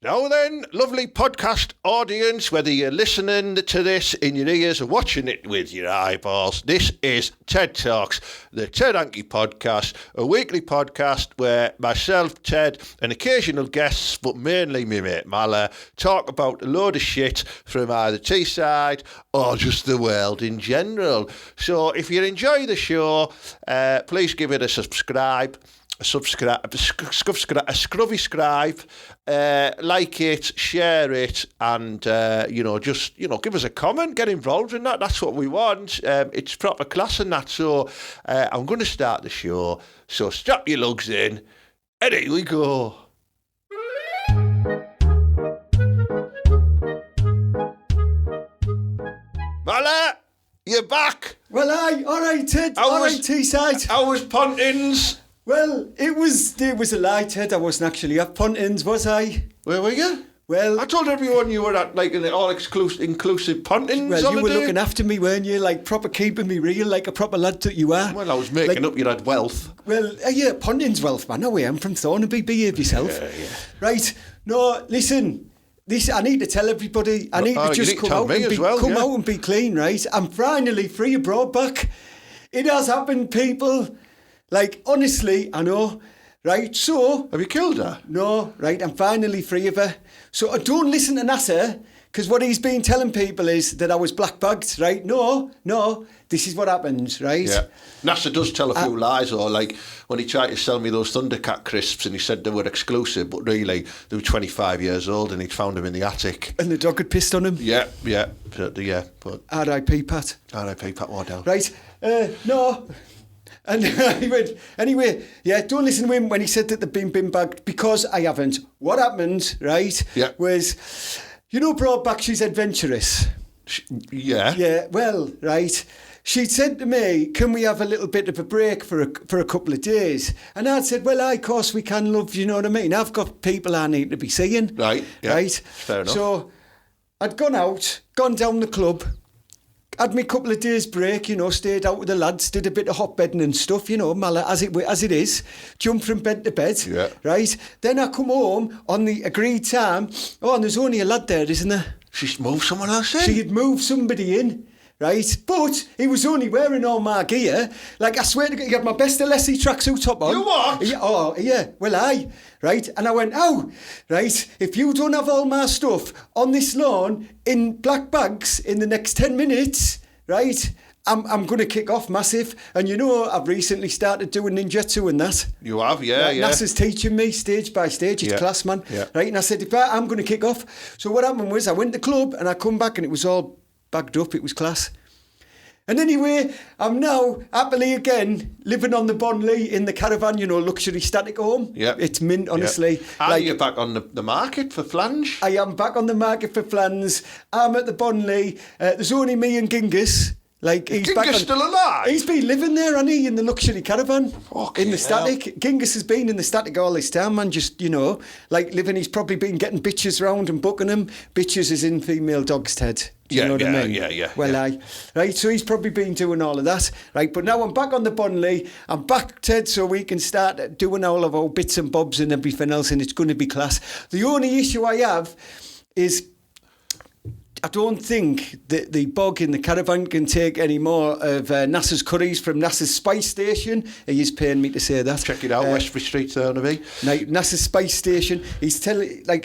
Now then, lovely podcast audience, whether you're listening to this in your ears or watching it with your eyeballs, this is TED Talks, the Ted Hanky podcast, a weekly podcast where myself, Ted, and occasional guests, but mainly me mate Mala, talk about a load of shit from either Teesside or just the world in general. So if you enjoy the show, please give it a subscribe. A scrubby scribe, like it, share it, and just give us a comment, get involved in that. That's what we want. It's proper class and that. So I'm going to start the show. So strap your lugs in, and here we go. Mala, you're back. Well, all right, Ted. All right, Teesside. How was Pontins? Well, it was a lie, Ted. I wasn't actually at Pontins, was I? Where were you? Well, I told everyone you were at like an all-inclusive Pontins. Well, you were holiday. Looking after me, weren't you? Like proper keeping me real, like a proper lad that you are. Well, I was making up you had wealth. Well, yeah, Pontins wealth, man. No, I am from Thornaby. Behave yourself. Yeah. Right. No, listen. I need to tell everybody. I need to just come out and be clean, right? I'm finally free abroad back. It has happened, people. Like, honestly, I know, right? So... Have you killed her? No, right, I'm finally free of her. So I don't listen to NASA, because what he's been telling people is that I was black-bagged, right? No, this is what happens, right? Yeah. NASA does tell a few lies, or like when he tried to sell me those Thundercat crisps and he said they were exclusive, but really they were 25 years old and he'd found them in the attic. And the dog had pissed on him? Yeah. But R.I.P. Pat. R.I.P. Pat Wardell. Right, no... And he went, anyway, yeah, don't listen to him when he said that they've been bin bagged, because I haven't. What happened, right, was, Broadback, she's adventurous. Yeah. Yeah, well, right, she'd said to me, can we have a little bit of a break for a couple of days? And I'd said, well, of course we can, love, you know what I mean? I've got people I need to be seeing. Right, yeah. Right? Fair enough. So I'd gone down the club, had me a couple of days break, stayed out with the lads, did a bit of hot bedding and stuff, Mala, as it is, jumped from bed to bed, yeah. Right? Then I come home on the agreed time. Oh, and there's only a lad there, isn't there? She's moved someone else in? She had moved somebody in, right? But he was only wearing all my gear. Like, I swear to God, he had my best Alessi tracksuit top on. You what? Oh, yeah, well, right? And I went, right, if you don't have all my stuff on this lawn in black bags in the next 10 minutes, right, I'm going to kick off massive. And I've recently started doing ninjutsu and that. You have, yeah. NASA's teaching me stage by stage. It's class, man. Yeah. Right, and I said, I'm going to kick off. So what happened was I went to the club and I come back and it was all bagged up. It was class. And anyway, I'm now happily again living on the Bonley in the caravan, luxury static home. Yeah. It's mint, honestly. Yeah. Are you back on the market for flange? I am back on the market for flans. I'm at the Bonley. There's only me and Genghis. Like, he's Genghis still alive? He's been living there, hasn't he, in the luxury caravan. Okay, in the static. Genghis has been in the static all this time, man, just, living. He's probably been getting bitches round and booking them. Bitches is in female dogs, Ted. Do you know what I mean? Yeah. Well, right, so he's probably been doing all of that, right? But now I'm back on the Bonley. I'm back, Ted, so we can start doing all of our bits and bobs and everything else, and it's going to be class. The only issue I have is I don't think that the bog in the caravan can take any more of NASA's curries from NASA's Spice Station. He is paying me to say that. Check it out, Westbury Street, Thornaby. NASA's Spice Station. He's telling, I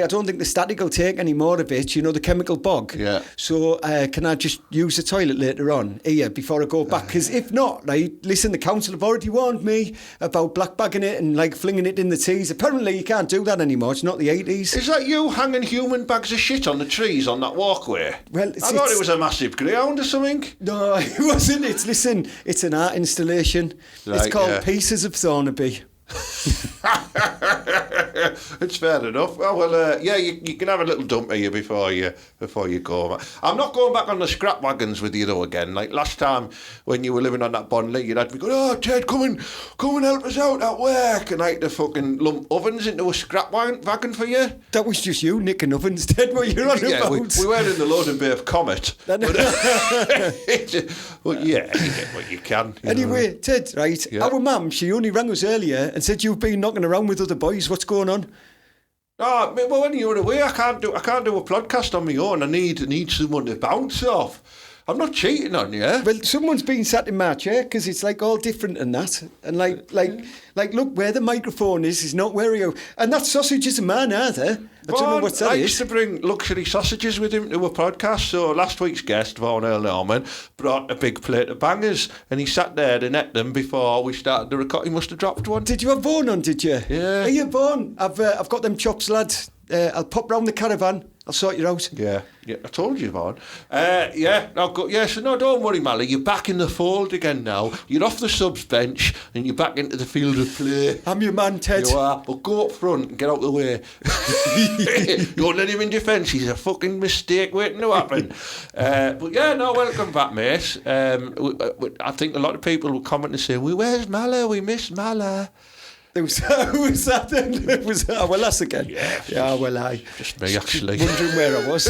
don't think the static will take any more of it, the chemical bog. Yeah. So can I just use the toilet later on here before I go back? Because if not, right, listen, the council have already warned me about blackbagging it and flinging it in the tees. Apparently you can't do that anymore. It's not the 80s. Is that you hanging human bags of shit on the trees on that walkway? Well, I thought it was a massive greyhound or something. No, it wasn't. It's an art installation. Right, it's called Pieces of Thornaby. It's fair enough. Well, you can have a little dump here before you go. I'm not going back on the scrap wagons with you though again. Like last time when you were living on that Bonley, you'd have to go, oh Ted, come and help us out at work, and I had to fucking lump ovens into a scrap wagon for you. That was just you nicking ovens, Ted. What you're on about? We weren't in the Loading Bay of Comet. But yeah, you get what you can. Anyway, Ted, right? Yeah. Our mum, she only rang us earlier and said you've been knocking around with other boys. What's going on? Oh, well, when you're away, I can't do a podcast on my own. I need someone to bounce off. I'm not cheating on you. Well, someone's been sat in my chair because it's like all different and that. And like, look, where the microphone is not where you. And that sausage isn't mine either. I don't know what that is. I used to bring luxury sausages with him to a podcast. So last week's guest, Vaughan Earl Norman, brought a big plate of bangers, and he sat there and ate them before we started the record. He must have dropped one. Did you have Vaughan on? Did you? Yeah. Hey, Vaughan, I've got them chops, lad. I'll pop round the caravan. I'll sort you out. Yeah, I told you, Vaughan. So no, don't worry, Mally. You're back in the fold again now. You're off the subs bench and you're back into the field of play. I'm your man, Ted. You are. But go up front and get out the way. Don't let him in defence. He's a fucking mistake waiting to happen. Welcome back, mate. I think a lot of people will comment and say, where's Mala? We miss Mala. Who was that then? Well, us again. Yeah, just me, actually. Wondering where I was.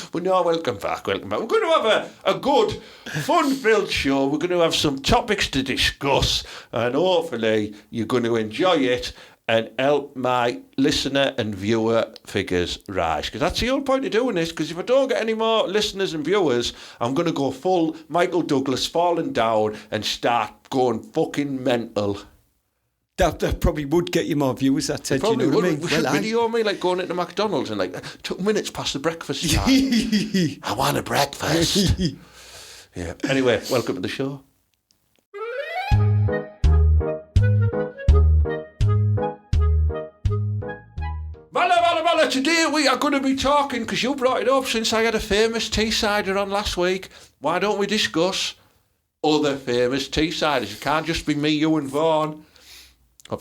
But no, welcome back. We're going to have a good, fun-filled show. We're going to have some topics to discuss, and hopefully you're going to enjoy it and help my listener and viewer figures rise. Because that's the whole point of doing this, because if I don't get any more listeners and viewers, I'm going to go full Michael Douglas, falling down, and start going fucking mental. That probably would get you more viewers, that Ted, you know what I mean? We should video me like going into McDonald's and like 2 minutes past the breakfast time. I want a breakfast. Yeah. Anyway, welcome to the show. Mala, today we are going to be talking, because you brought it up since I had a famous Teessider on last week. Why don't we discuss other famous Teessiders? It can't just be me, you and Vaughan.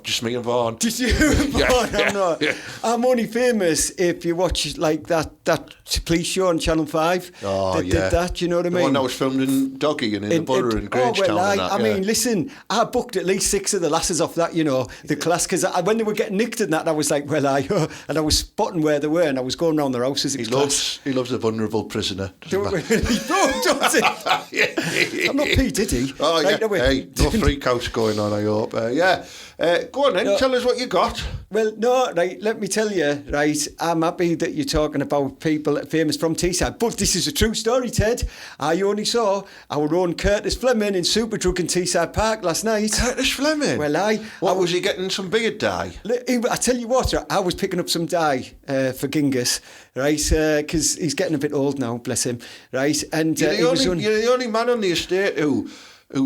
Just me and Vaughan. Just you and Vaughan? Yeah, I'm not. Yeah. I'm only famous if you watch like that police show on Channel 5. Oh, did that, you know what I mean? The one that was filmed in Doggy and in the Butter in Grangetown. I mean, listen, I booked at least 6 of the lasses off that, the class, because when they were getting nicked and that, I was like, and I was spotting where they were, and I was going around their houses. He loves a vulnerable prisoner. Does he? I'm not P. Diddy. Oh, yeah. Hey, no freakouts going on, I hope. Go on then, tell us what you got. Well, no, right, let me tell you, right, I'm happy that you're talking about people famous from Teesside, but this is a true story, Ted. I only saw our own Curtis Fleming in Superdrug in Teesside Park last night. Curtis Fleming? Well, was he getting some beard dye? I tell you what, I was picking up some dye for Genghis, right, because he's getting a bit old now, bless him, right, and you're the only man on the estate who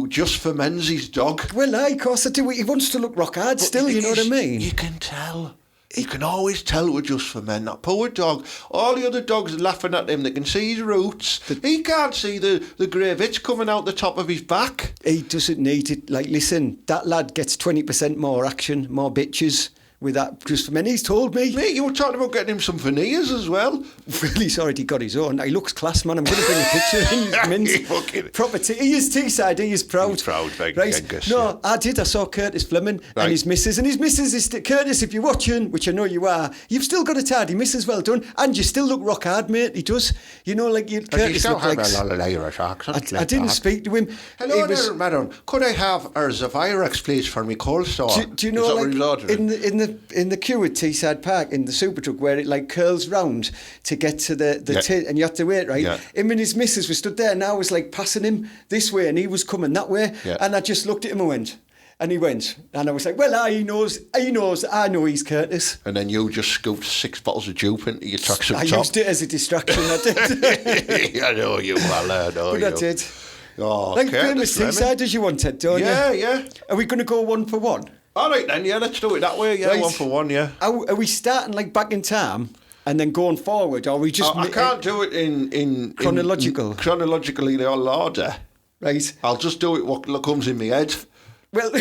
just ferments his dog. Well, of course I do. He wants to look rock hard still, you know what I mean? You can tell. You can always tell with just ferment. That poor dog. All the other dogs are laughing at him. They can see his roots. He can't see the grey bits coming out the top of his back. He doesn't need it. Like, listen, that lad gets 20% more action, more bitches. With that, just for he's told me. Mate, you were talking about getting him some veneers as well. Well, he's already got his own. He looks class, man. I'm going to bring a picture in. He's mint. Proper he is Teesside. He is proud. He's proud, right? Genghis, no, yeah. I saw Curtis Fleming and his missus. And his missus is... Curtis, if you're watching, which I know you are, you've still got a tidy missus, well done. And you still look rock hard, mate. He does. You know, like... Curtis look like... I didn't speak to him. Hello there, madam. Could I have our Zavirex, please, for me cold store? Do you know, like, in the queue at Teesside Park in the Superdrug where it like curls round to get to the tin and you have to wait, right? Yeah. Him and his missus were stood there and I was like passing him this way and he was coming that way and I just looked at him and went. And he went, and I was like, well, he knows, I know he's Curtis. And then you just scooped 6 bottles of jupe into your tracksuit top. I used it as a distraction, I did. I know you well, I know you. But I did. Oh, like famous Teessiders you wanted, don't you? Yeah. Are we going to go 1 for 1? All right then, let's do it that way, right. 1 for 1, yeah. Are we starting like back in time and then going forward, or are we just... I can't do it in... chronologically in all order. Right. I'll just do it what comes in my head. Well,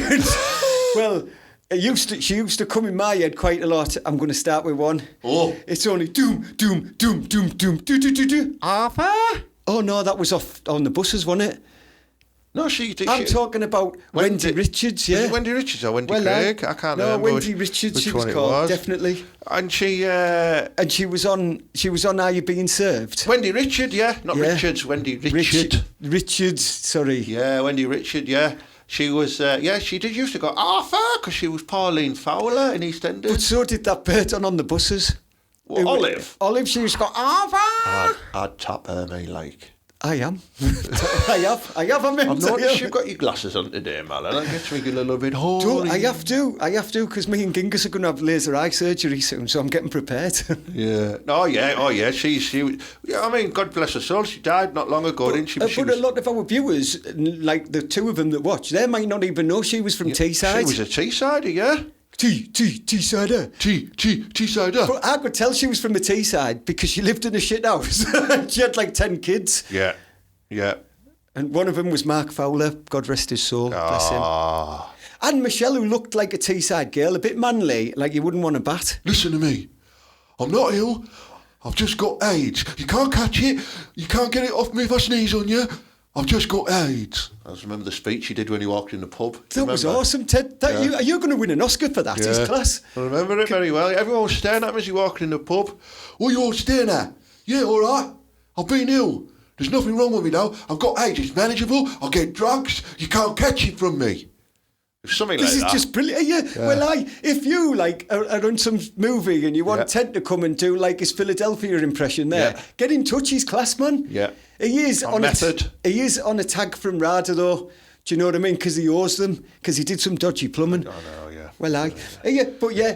she used to come in my head quite a lot. I'm going to start with one. Oh. It's only doom, doom, doom, doom, doom, do, do, do, do. Arthur? Oh, no, that was off on the buses, wasn't it? No, she did. I'm talking about Wendy Richards, yeah. Was it Wendy Richards or Wendy Craig? I can't remember. No, Wendy Richards, she was called, definitely. And she... and she was on Are You Being Served? Wendy Richard, yeah. Not Richards, Wendy Richard. Richards, sorry. Yeah, Wendy Richard, yeah. She was, she did used to go, Arthur, because she was Pauline Fowler in EastEnders. But so did that person on the buses. Well, Olive. Olive, she used to go, Arthur. I'd tap her, me, like. I am. I have. I've noticed you've got your glasses on today, Malin. That gets me a little bit holy. I have to, because me and Genghis are going to have laser eye surgery soon, so I'm getting prepared. Yeah. Oh, yeah. She. Yeah, I mean, God bless her soul. She died not long ago, didn't she? But a lot of our viewers, like the two of them that watch, they might not even know she was from Teesside. She was a Teessider, yeah. Teessider. Teessider. But I could tell she was from the Teesside because she lived in a shit house. She had like 10 kids. Yeah. And one of them was Mark Fowler, God rest his soul, bless him. And Michelle, who looked like a Teesside girl, a bit manly, like you wouldn't want to bat. Listen to me. I'm not ill. I've just got AIDS. You can't catch it. You can't get it off me if I sneeze on you. I've just got AIDS. I just remember the speech he did when he walked in the pub. That was awesome, Ted. Are you going to win an Oscar for that? It's class. I remember it very well. Everyone was staring at me as he walked in the pub. What are you all staring at? Yeah, all right. I've been ill. There's nothing wrong with me now. I've got AIDS. It's manageable. I'll get drugs. You can't catch it from me. Something like that. This is just brilliant. Yeah. Well, if you are on some movie and you want Ted to come and do like his Philadelphia impression there, get in touch. He's class, man. Yeah. He is on method. He is on a tag from RADA though. Do you know what I mean? Because he owes them. Because he did some dodgy plumbing. I know, yeah. Well,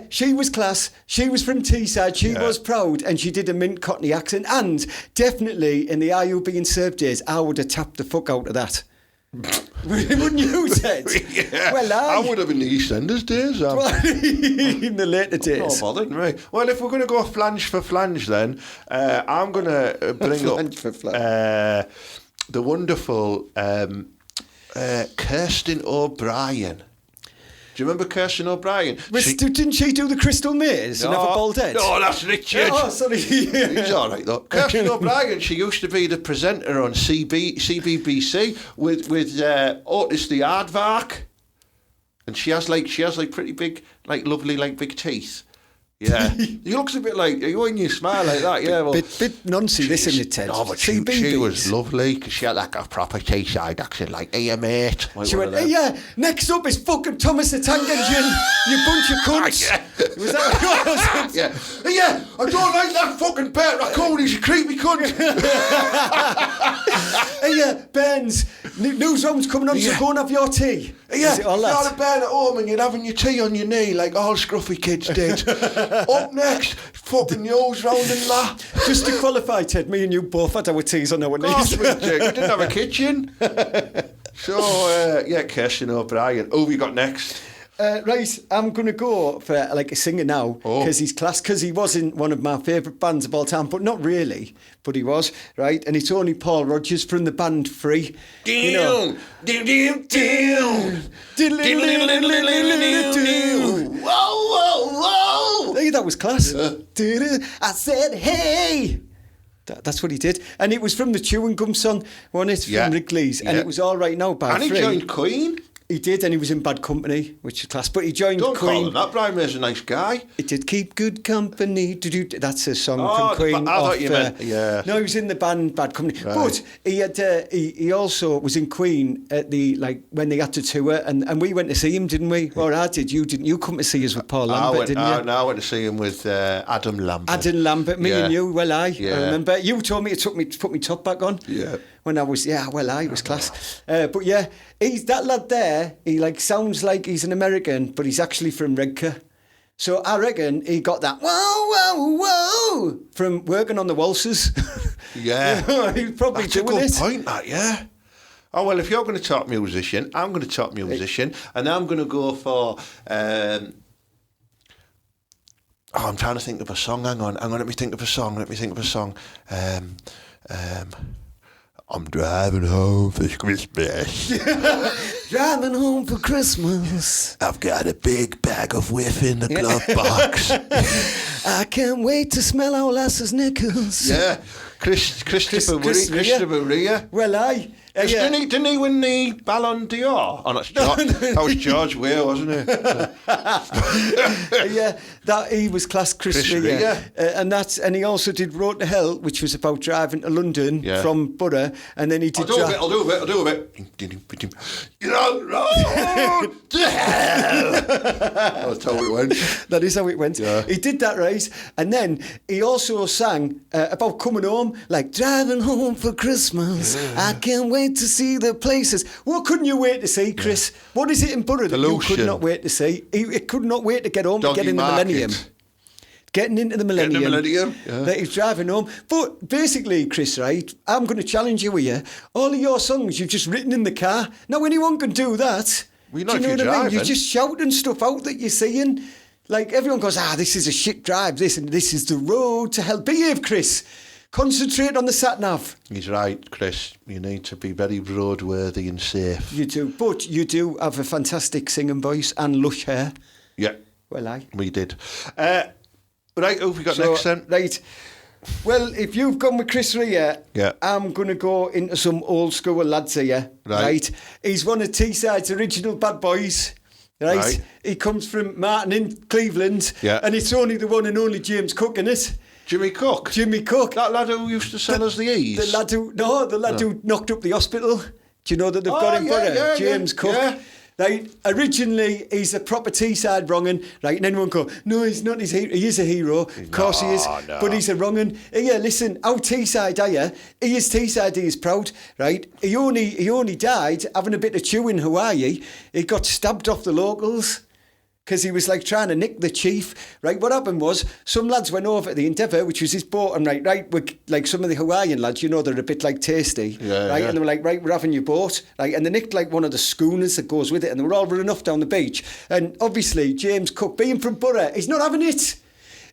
she was class. She was from Teesside. She was proud, and she did a mint Cockney accent. And definitely in the Are You Being Served days, I would have tapped the fuck out of that. Wouldn't you, Ted? Yeah. Well, I would have in the EastEnders days. In the later days. Not bothered, right? Well, if we're going to go flange for flange, then I'm going to bring up the wonderful Kirsten O'Brien. Do you remember Kirsten O'Brien? Didn't she do the Crystal Maze and have a bald head? No, that's Richard. Oh, sorry. He's all right, though. Kirsten O'Brien, she used to be the presenter on CBBC with Otis the Aardvark. And she has pretty big, like lovely, like big teeth. Yeah. He looks a bit like, when you smile like that, yeah. Well, bit noncy, this in it, Ted. No, but she was lovely, because she had like a proper Teesside accent, like, hey, mate. Like she went, next up is fucking Thomas the Tank Engine, you bunch of cunts. Was that what it was? Yeah, I don't like that fucking Bert Raccoon, he's a creepy cunt. Benz, newsroom's coming on, so go and have your tea. Yeah, you're a bed at home and you're having your tea on your knee like all scruffy kids did. Up next, fucking nose round and that. Just to qualify, Ted, me and you both had our teas on our knees. Of course we did. We didn't have a kitchen. So, Kirsten O'Brien. Who have you got next? Right, I'm going to go for like a singer now because he's class, because he was in one of my favourite bands of all time, but not really, but he was, right? And it's only Paul Rodgers from the band Free. Whoa. Hey, that was class. I said, hey! That's what he did. And it was from the Chewing Gum song, wasn't it? From Wrigley's. And it was All Right Now by Free. And he joined Queen. He did, and he was in Bad Company, which is class. But he joined Don't Queen. Call him that. Brian May's a nice guy. He did Keep Good Company. That's a song from Queen. I thought you meant, No, he was in the band Bad Company. Right. But he had he also was in Queen at the when they had to tour, and we went to see him, didn't we? Or I did. You didn't. You come to see us with Paul Lambert, didn't you? No, I went to see him with Adam Lambert. Adam Lambert, me and you. Well, I remember. You told me to put my top back on. Yeah. When I was, I was class. But yeah, he's that lad there. He sounds like he's an American, but he's actually from Redcar. So I reckon he got that whoa from working on the waltzes. Yeah, he's probably that's doing a good it. point. That Oh well, if you're going to talk musician, I'm going to talk musician, and I'm going to go for. I'm trying to think of a song. Hang on. Let me think of a song. I'm driving home for Christmas. Driving home for Christmas. I've got a big bag of whiff in the glove box. I can't wait to smell our lasses' knickers. Yeah. Christopher Rea. Well, aye. Didn't he win the Ballon d'Or? Oh, that's George. That was George Weah, wasn't it? Yeah, that he was class Chris Rea. And he also did Road to Hell, which was about driving to London from Borough, and then he did. I'll do a bit. You're on road to hell. That's how it went. That is how it went. Yeah. He did that, right? And then he also sang about coming home, like driving home for Christmas. I can't wait to see the places. What couldn't you wait to see, Chris? What is it in Borough that you could not wait to see? He could not wait to get home to get in the millennium. Getting into the millennium. That he's driving home. But basically, Chris, right, I'm going to challenge you here. All of your songs you've just written in the car. Now, anyone can do that. Well, do you know what I mean? You're just shouting stuff out that you're seeing. Like, everyone goes, this is a shit drive, this is the road to hell. Behave, Chris. Concentrate on the sat-nav. He's right, Chris. You need to be very roadworthy and safe. You do. But you do have a fantastic singing voice and lush hair. Yeah. Well, aye. We did. Right, who have we got next then? Right. Well, if you've gone with Chris Rea, yeah, I'm going to go into some old school lads here. Right. He's one of Teesside's original bad boys. Right. He comes from Martin in Cleveland. Yeah. And it's only the one and only James Cook in it. Jimmy Cook? Jimmy Cook. That lad who used to sell us the E's? The lad who knocked up the hospital. Do you know that they've got him? James Cook. Yeah. Right, originally he's a proper Teesside wrong'un, right? And anyone go, no, he's not. He is a hero. Of course he is, but he's a wrong'un. Yeah, listen, how Teesside are you? He is Teesside. He is proud, right? He only died having a bit of chew in Hawaii. He got stabbed off the locals because he was like trying to nick the chief, right? What happened was some lads went over to the Endeavour, which was his boat, and with like some of the Hawaiian lads, you know, they're a bit like tasty, right? And they were like, right, we're having your boat, right? And they nicked like one of the schooners that goes with it, and they were all running off down the beach. And obviously, James Cook, being from Borough, he's not having it.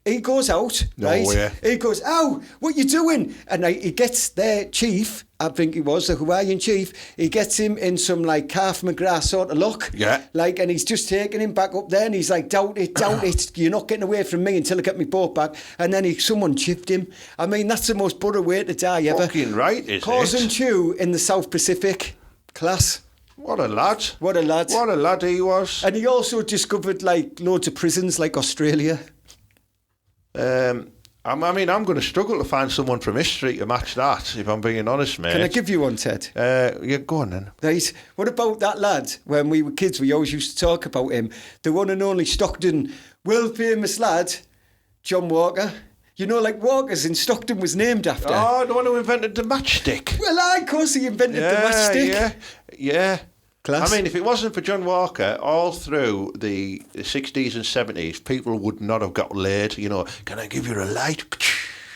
He goes out, right? He goes, ow, what you doing? And he gets their chief, I think he was, the Hawaiian chief, he gets him in some like Calf McGrath sort of lock. Yeah. Like, and he's just taking him back up there and he's like, doubt it, you're not getting away from me until I get my boat back. And then someone chipped him. I mean, that's the most Borough way to die ever. Fucking right, is it? Cause and chew in the South Pacific. Class. What a lad. What a lad. What a lad he was. And he also discovered like loads of prisons like Australia. I'm going to struggle to find someone from history to match that, if I'm being honest, mate. Can I give you one, Ted? Yeah, go on then. Right. What about that lad? When we were kids, we always used to talk about him. The one and only Stockton, world-famous lad, John Walker. You know, like Walker's in Stockton was named after. Oh, the one who invented the matchstick. Well, of course he invented the matchstick. Yeah. Class. I mean, if it wasn't for John Walker, all through the 60s and 70s, people would not have got laid. You know, can I give you a light?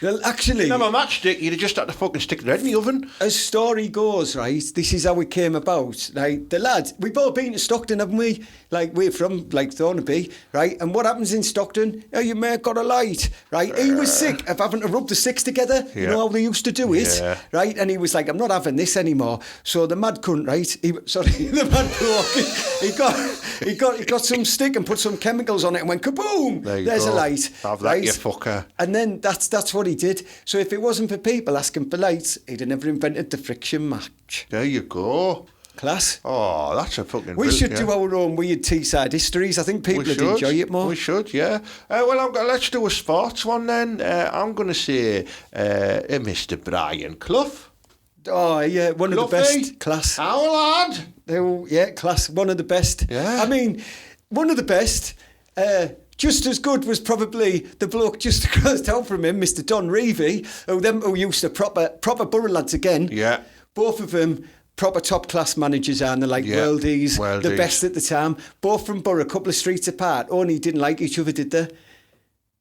Well, actually... No, a matchstick, you'd have just had to fucking stick their head in the oven. As story goes, right, this is how it came about. Right, the lad, we've all been to Stockton, haven't we? Like, we're from, like, Thornaby, right? And what happens in Stockton? Oh, your mate got a light, right? He was sick of having to rub the sticks together. Yeah. You know how they used to do it, right? And he was like, I'm not having this anymore. So the mad cunt, right? The mad bloke, he got some stick and put some chemicals on it and went kaboom! There's a light. Have that, you fucker. And then that's what he did. So if it wasn't for people asking for lights, he'd have never invented the friction match. There you go. Class. Oh, that's a fucking... We should do our own weird Teesside histories. I think people would enjoy it more. We should, yeah. Let's do a sports one then. I'm going to say Mr. Brian Clough. Oh, yeah, one of the best. Class. How, lad? Yeah, class. One of the best. Yeah. I mean, one of the best... just as good was probably the bloke just across town from him, Mr. Don Reevy, who used to proper Borough lads again. Yeah. Both of them proper top-class managers and they're like worldies, the best at the time. Both from Borough, a couple of streets apart, only didn't like each other, did they?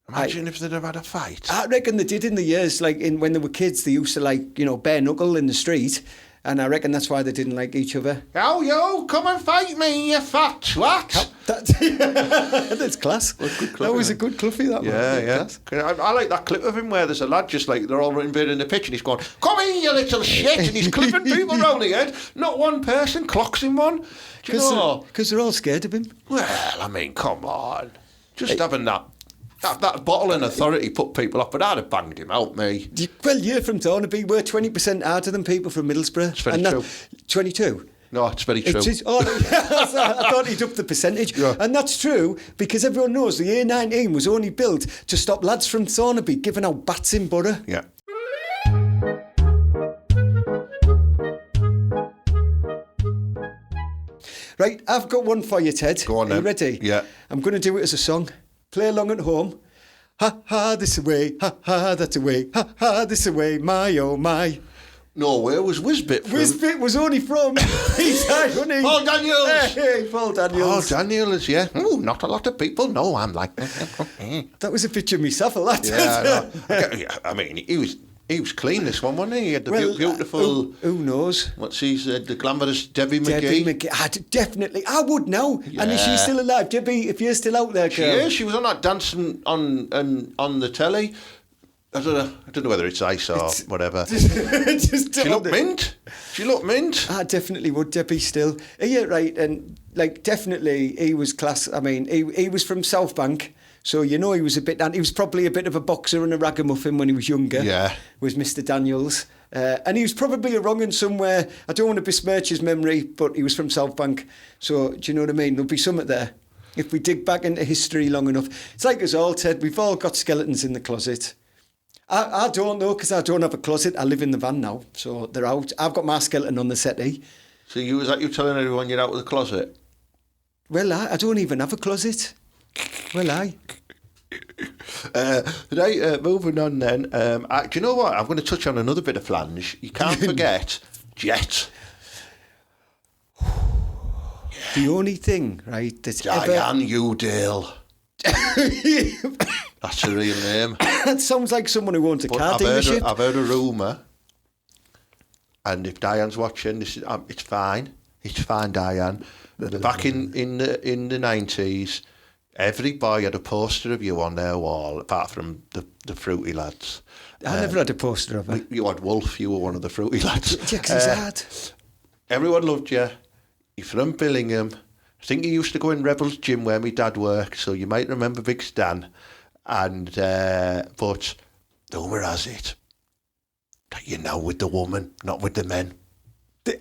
Imagine if they'd have had a fight. I reckon they did in the years, like when they were kids, they used to like, bare knuckle in the street. And I reckon that's why they didn't like each other. Oh, yo, come and fight me, you fat twat. That's class. That was a good Cluffy, that one. Yeah. I like that clip of him where there's a lad just like, they're all invading the pitch and he's going, come in, you little shit, and he's clipping people round the head. Not one person clocks him one. Because they're all scared of him. Well, I mean, come on. Just having that That bottling authority put people off, but I'd have banged him out, me. Well, you're from Thornaby. We're 20% harder than people from Middlesbrough. It's very true. 22? No, it's very true. It is, I thought he'd up the percentage. Yeah. And that's true, because everyone knows the A19 was only built to stop lads from Thornaby giving out bats in Borough. Yeah. Right, I've got one for you, Ted. Go on, Are you then. ready? Yeah. I'm going to do it as a song. Play along at home. Ha ha, this away. Ha ha, that away. Ha ha, this away. My oh my. No, where was Wisbit from? Wisbit was only from Teesside, wasn't he? Paul Daniels! Hey, Paul Daniels. Paul Daniels, yeah. Ooh, not a lot of people know I'm like That was a picture of myself, a lot. Yeah, I mean, he was clean, this one, wasn't he? He had the beautiful... Who knows? What's his... the glamorous Debbie Debbie McGee. McGee. Definitely. I would know. Yeah. And is she still alive? Debbie, if you're still out there, girl. She is. She was on that dancing on the telly. I don't know whether it's ice or whatever. Just She looked mint. She looked mint. I definitely would, Debbie, still. Yeah, right, and, like, definitely he was class. I mean, he was from South Bank, so, you know, he was probably a bit of a boxer and a ragamuffin when he was younger. Yeah. Was Mr. Daniels. And he was probably a wrong'un somewhere. I don't want to besmirch his memory, but he was from South Bank. So, do you know what I mean? There'll be something there. If we dig back into history long enough. It's like us all, Ted. We've all got skeletons in the closet. I don't know, because I don't have a closet. I live in the van now, so they're out. I've got my skeleton on the settee. So you telling everyone you're out of the closet? Well, I don't even have a closet. Well, Right, moving on then. Do you know what? I'm going to touch on another bit of flange. You can't forget Jet. The only thing, right, that's Diane Udale. That's her real name. That sounds like someone who owns a car dealership. I've heard a rumour, and if Diane's watching, it's fine. It's fine, Diane. Back in the 90s, every boy had a poster of you on their wall, apart from the fruity lads. I never had a poster of her. You had Wolf. You were one of the fruity lads. Yeah, 'cause he's hard. Everyone loved you. You're from Billingham. I think you used to go in Rebels Gym where my dad worked, so you might remember Big Stan. And but rumour has it that you're now with the woman, not with the men.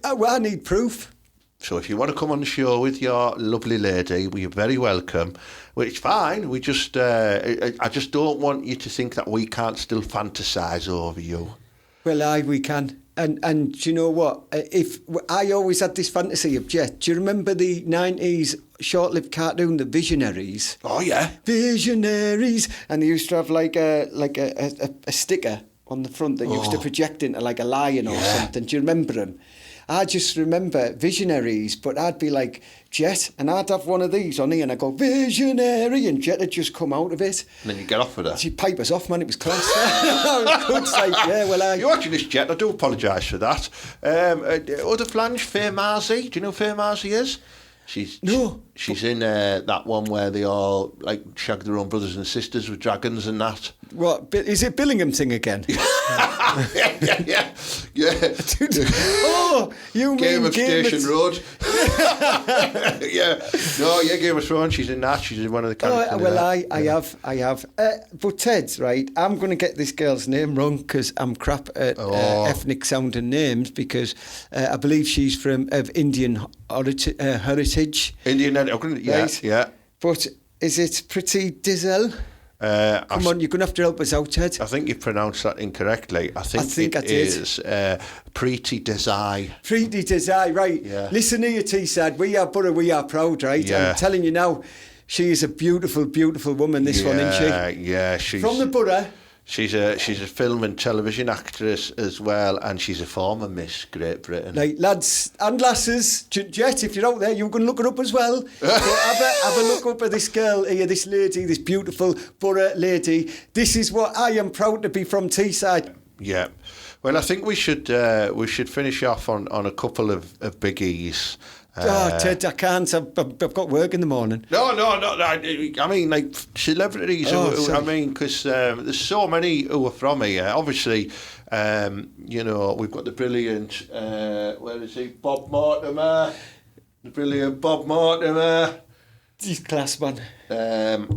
I need proof. So if you want to come on the show with your lovely lady, we're very welcome. Well, it's fine. We just, I just don't want you to think that we can't still fantasise over you. Well, we can. And do you know what? If I always had this fantasy of Jet. Do you remember the 90s short-lived cartoon, The Visionaries? Oh, yeah. Visionaries. And they used to have like a sticker on the front that used to project into like a lion or something. Do you remember them? I just remember Visionaries, but I'd be like, Jet, and I'd have one of these on here, and I'd go, Visionary, and Jet would just come out of it. And then you get off with her. She'd pipe us off, man, it was class. It's like, yeah, well, You're watching this, Jet, I do apologise for that. Other flange, Faye Marzi. Do you know who Faye Marzi is? She's in that one where they all like shag their own brothers and sisters with dragons and that. What, is it Billingham thing again? yeah. Oh, you Game mean of Station Road. Game of Thrones. She's in that. She's in one of the characters. Oh, well, I have. But Ted, right, I'm going to get this girl's name wrong because I'm crap at ethnic sounding names, because I believe she's of Indian heritage. Indian, right? Yeah. But is it Pretty Dizel? Come on, you're going to have to help us out, Ted. I think you pronounced that incorrectly. I think it is Preeti Desai. Preeti Desai, right. Yeah. Listen here, Teesside. We are Borough, we are proud, right? Yeah. I'm telling you now, she is a beautiful, beautiful woman, this one, isn't she? Yeah, she's... From the Borough. She's a film and television actress as well, and she's a former Miss Great Britain. Like, lads and lasses, Jet, if you're out there, you can look her up as well. have a look up at this girl here, this lady, this beautiful Borough lady. This is what I am proud to be from Teesside. Yeah. Well, I think we should finish off on a couple of biggies. Ted, I can't. I've got work in the morning. No. I mean, like, celebrities. Because there's so many who are from here. Obviously, we've got the brilliant, where is he? Bob Mortimer. The brilliant Bob Mortimer. He's class, man.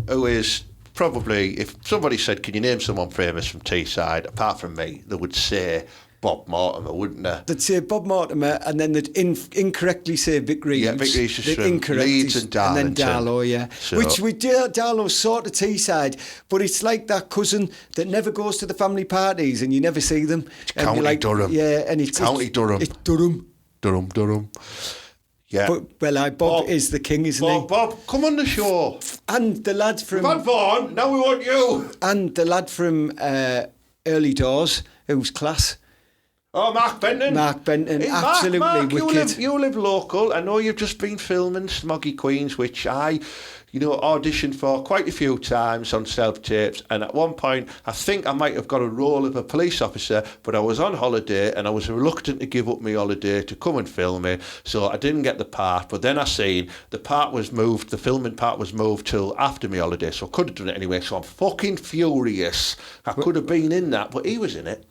Who is probably, if somebody said, can you name someone famous from Teesside, apart from me, they would say Bob Mortimer, wouldn't they? They'd say Bob Mortimer, and then they'd incorrectly say Vic Reeves. Yeah, Vic Reeves is They'd from incorrect Leeds his- and Darlington. And then Darlow, yeah. So- Which we do, Darlow's sort of Teesside, but it's like that cousin that never goes to the family parties and you never see them. It's County Durham. Yeah, and it's County Durham. It's Durham. Durham. Yeah. But, Bob, Bob is the king, isn't he? Bob, come on the show. And the lad from... Van Vaughan, now we want you. And the lad from Early Doors, who's class. Oh, Mark Benton. Mark Benton, Hey, absolutely Mark, wicked. You live local. I know you've just been filming Smoggy Queens, which I, auditioned for quite a few times on self-tapes. And at one point, I think I might have got a role of a police officer, but I was on holiday and I was reluctant to give up my holiday to come and film it. So I didn't get the part. But then I seen the filming part was moved till after my holiday. So I could have done it anyway. So I'm fucking furious. I could have been in that, but he was in it.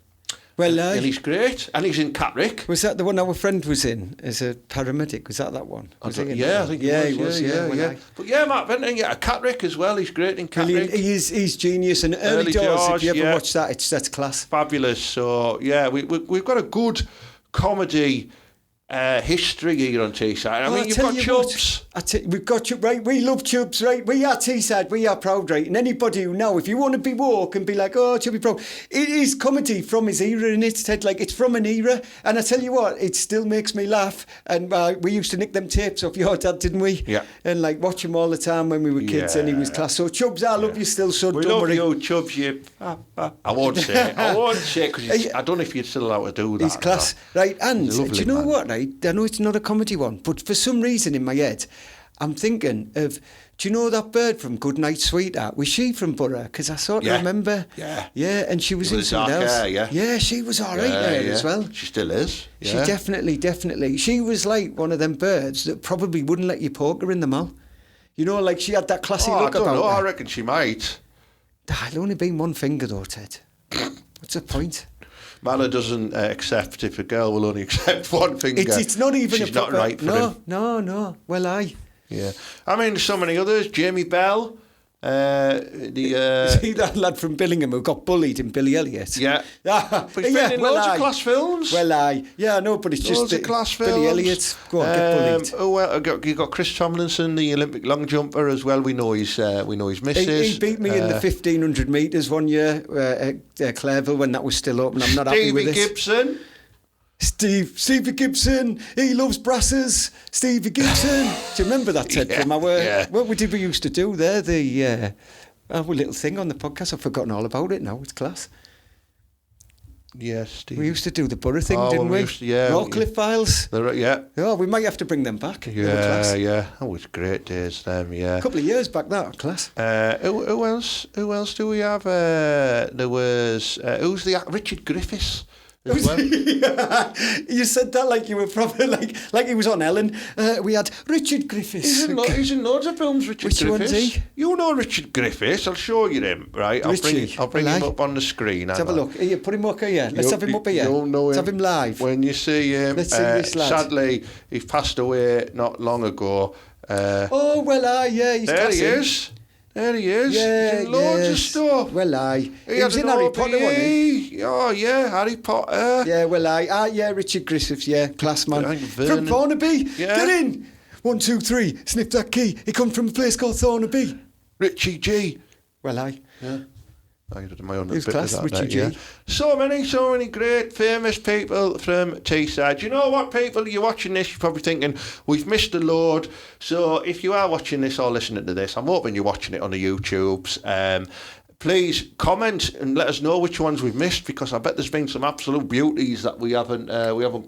Well, And he's great. And he's in Catrick. was that the one our friend was in as a paramedic? Was that one? Was he in Yeah, that? I think he he was. yeah. But yeah, Mark Benton, Catrick as well. He's great in Brilliant. Catrick. He's genius. And Early Doors, if you ever watch that, that's class. Fabulous. So yeah, we've got a good comedy history here on Teesside. I mean, you've got Chubbs. We've got Chubbs, right? We love Chubbs, right? We are Teesside, we are proud, right? And anybody who know, if you want to be woke and be like, oh, Chubby proud, it is comedy from his era, and it's Ted, like it's from an era. And I tell you what, it still makes me laugh. And we used to nick them tapes off your dad, didn't we? Yeah. And like watch him all the time when we were kids, and he was class. So Chubbs, I love you still, son. We don't love worry. you, Chubbs. I won't say it, because I don't know if you'd still allowed to do that. He's class, right? And He's a do lovely you know man. what, right? I know it's not a comedy one, but for some reason in my head, I'm thinking of, do you know that bird from Goodnight Sweetheart? Was she from Borough? Because I sort of remember. Yeah. Yeah, and she was in With the something dark else. hair, yeah. Yeah, she was all right there as well. She still is. She Yeah. definitely. She was like one of them birds that probably wouldn't let you poke her in the mall. You know, like she had that classy I look don't about know. her. I reckon she might. I'll only been one finger though, Ted. What's the point? Mala doesn't accept if a girl will only accept one finger. It's not even She's a proper... not right for him. No. Well, Yeah. I mean, there's so many others. Jamie Bell. See that lad from Billingham who got bullied in Billy Elliot? Yeah. But he's been in loads of class films. Well, yeah, I know, but it's Loads just of class Billy films. Elliot. Go on, get bullied. You got Chris Tomlinson, the Olympic long jumper as well. We know his missus. He beat me in the 1500 metres one year at Clairville when that was still open. I'm not happy with it. Stevie Gibson. Stevie Gibson, he loves brasses. Stevie Gibson. Do you remember that, Ted? From our what we used to do there? The our little thing on the podcast. I've forgotten all about it now. It's class. Yes, Steve. We used to do the Borough thing, Oh, didn't we we? used to, yeah. Northcliffe Files. Yeah. Oh, we might have to bring them back. They were class. Yeah. That was great days, them, yeah. A couple of years back, that class. Who else do we have? There was, who's the Richard Griffiths as well? You said that like you were probably like he was on Ellen. We had Richard Griffiths. He's in loads of films, Richard Which Griffiths. one's he? You know Richard Griffiths. I'll show you him, right? I'll bring him up on the screen. Let's have a look. Here, put him up here. Let's have him up here. You'll know him. Let's have him live. When you see him. Let's see this lad. Sadly, he passed away not long ago. Oh, well, yeah, he's There he classy. is. There he is. Yeah, He's in loads of yes. stuff. Well, He was had in an Harry Potter, wasn't he? OBE. Oh, yeah, Harry Potter. Yeah, well, yeah, Richard Griffiths, yeah, class man. Right, From Vernon. Thornaby, Yeah. get in. 1, 2, 3, sniff that key. He come from a place called Thornaby. Richie G. Well, Yeah. I did my own Who's bit class? of that, Richie mate, G. yeah. So many great, famous people from Teesside. You know what, people? You're watching this, you're probably thinking, we've missed a load. So if you are watching this or listening to this, I'm hoping you're watching it on the YouTubes. Please comment and let us know which ones we've missed, because I bet there's been some absolute beauties that we haven't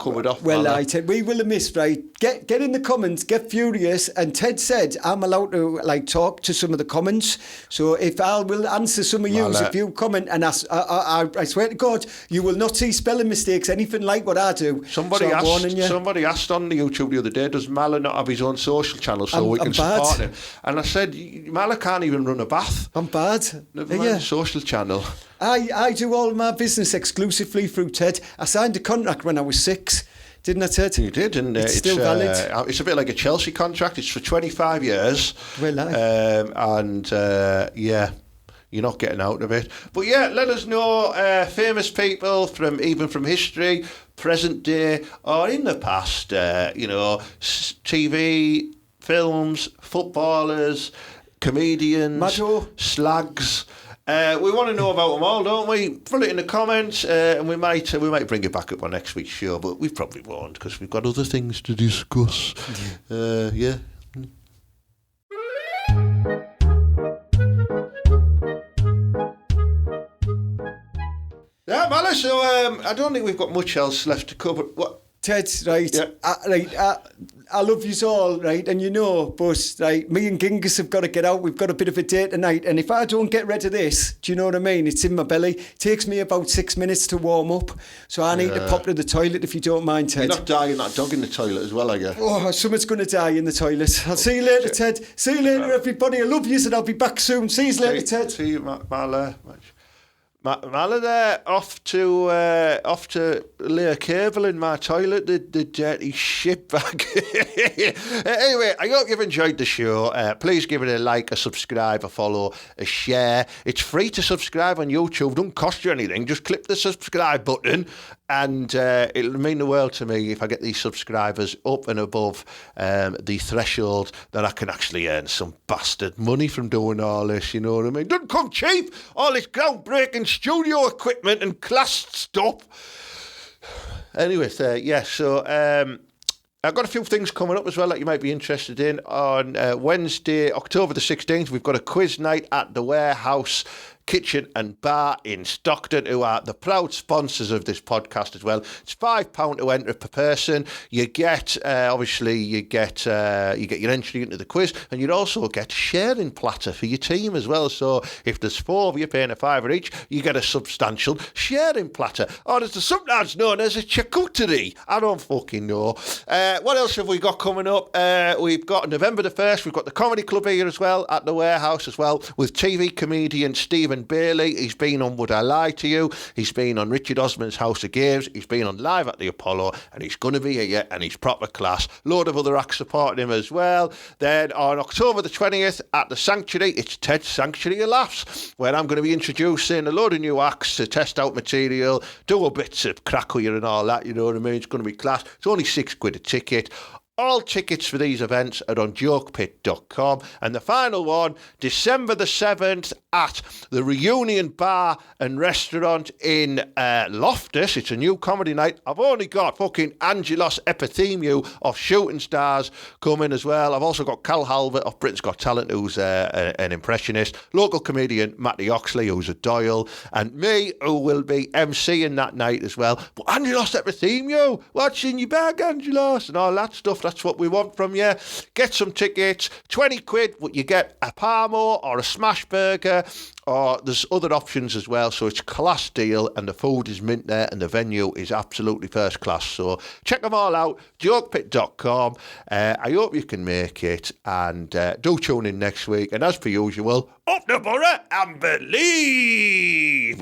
covered off. Well, Ted, we will have missed, right? Get in the comments, get furious. And Ted said I'm allowed to talk to some of the comments. So if I will answer some of you, if you comment, and I swear to God, you will not see spelling mistakes, anything like what I do. Somebody asked on the YouTube the other day, does Mala not have his own social channel so we can support him? And I said, Mala can't even run a bath. I'm bad. Never mind a social channel. I do all my business exclusively through Ted. I signed a contract when I was 6. Didn't I, Ted? You did, and it's still valid. It's a bit like a Chelsea contract. It's for 25 years. Well, yeah. you're not getting out of it. But yeah, let us know famous people from history, present day, or in the past. TV, films, footballers, comedians, slags. We want to know about them all, don't we? Put it in the comments, and we might bring it back up on next week's show, but we probably won't because we've got other things to discuss. Yeah. Yeah, Malice, so I don't think we've got much else left to cover. What? Ted, right, yeah. I love yous all, right, and but right, me and Genghis have got to get out. We've got a bit of a date tonight, and if I don't get rid of this, do you know what I mean? It's in my belly. It takes me about 6 minutes to warm up, so I need to pop to the toilet if you don't mind, Ted. You're not dying that dog in the toilet as well, are you? Oh, someone's going to die in the toilet. I'll see you later, Ted. See you later, everybody. I love yous, and I'll be back soon. See you later, Ted. See you, Mala there, off to lay a cable in my toilet, the dirty shitbag. Anyway, I hope you've enjoyed the show. Please give it a like, a subscribe, a follow, a share. It's free to subscribe on YouTube. Don't cost you anything. Just click the subscribe button, and it'll mean the world to me if I get these subscribers up and above the threshold that I can actually earn some bastard money from doing all this, you know what I mean? Doesn't come cheap, all this groundbreaking studio equipment and class stuff. Anyway, so I've got a few things coming up as well that you might be interested in. On Wednesday, October the 16th, we've got a quiz night at the Warehouse Kitchen and Bar in Stockton, who are the proud sponsors of this podcast as well. It's £5 to enter per person. You get you get your entry into the quiz, and you'd also get a sharing platter for your team as well. So if there's 4 of you paying a £5 each, you get a substantial sharing platter, or as the sometimes known as a charcuterie. I don't fucking know. What else have we got coming up? We've got November the 1st. We've got the Comedy Club here as well at the Warehouse as well, with TV comedian Stephen Bailey. He's been on Would I Lie to You? He's been on Richard Osman's House of Games. He's been on Live at the Apollo, and he's going to be here, and he's proper class. Load of other acts supporting him as well. Then on October the 20th at the Sanctuary, it's Ted's Sanctuary of Laughs, where I'm going to be introducing a load of new acts to test out material, do a bit of crack with you and all that, you know what I mean? It's going to be class. It's only £6 a ticket. All tickets for these events are on jokepit.com. And the final one, December the 7th at the Reunion Bar and Restaurant in Loftus. It's a new comedy night. I've only got fucking Angelos Epithemiou of Shooting Stars coming as well. I've also got Cal Halbert of Britain's Got Talent, who's an impressionist. Local comedian Matty Oxley, who's a Doyle. And me, who will be emceeing that night as well. But Angelos Epithemiou, what's in your bag, Angelos? And all that stuff. That's what we want from you. Get some tickets, £20, but you get a Parmo or a smash burger, or there's other options as well. So it's a class deal, and the food is mint there, and the venue is absolutely first class. So check them all out, jokepit.com. I hope you can make it, and do tune in next week. And as per usual, up the borough and believe.